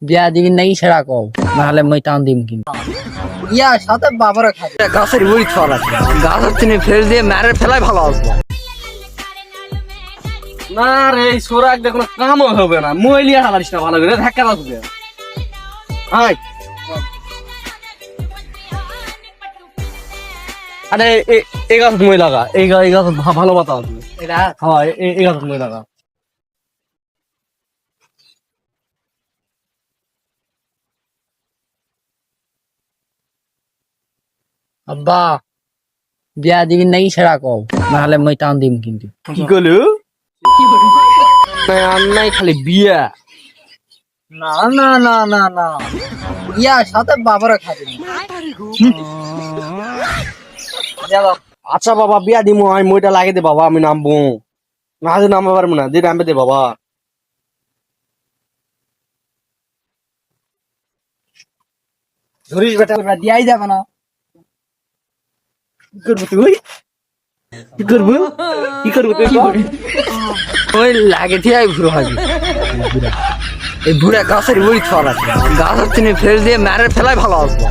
বিয়া দিবি নাকি সেটা কও, নাহলে মই টান দিম কিন্তু। ইয়া সাথে বাবারা খাবে। গাছের বড়ি ছড় আছে, গাছের তিনি ফেল দিয়ে মেরে ফেলাই ভালো আসবো। না রে এই সোরাক দেখো কামও হবে না, মইলিয়া হালারিস না ভালো করে ধাক্কা লাগবে। হাই আরে এই গাছ মই লাগা, এই গাছ ভালো বাতা আসবে। এটা হ্যাঁ এই গাছ মই লাগা। আব্বা বিয়া দিবি নাকি সেটা কও, নাহলে মই টান দিম কিন্তু। কি করলু? নাই খালি বিয়া। না না না না না, ইয়া সাথে বাবারা খাবে। আচ্ছা বাবা বিয়া দিমু, আমি মইটা লাগে দে বাবা, আমি নামবো না, যে নামতে পারবো না, দিয়ে নামবে দে বাবা। ধরিস বেটা, দিয়াই যাবে না। কি করবো তুই? কি করবো? কি করবো তুই? ওই লাগে দিয়ে ভুড়ো হবে, এই ভুড়া গাছের বড়ি ছড় আছে, গাছের তিনি ফেল দিয়ে মেরে ফেলাই ভালো আসবো।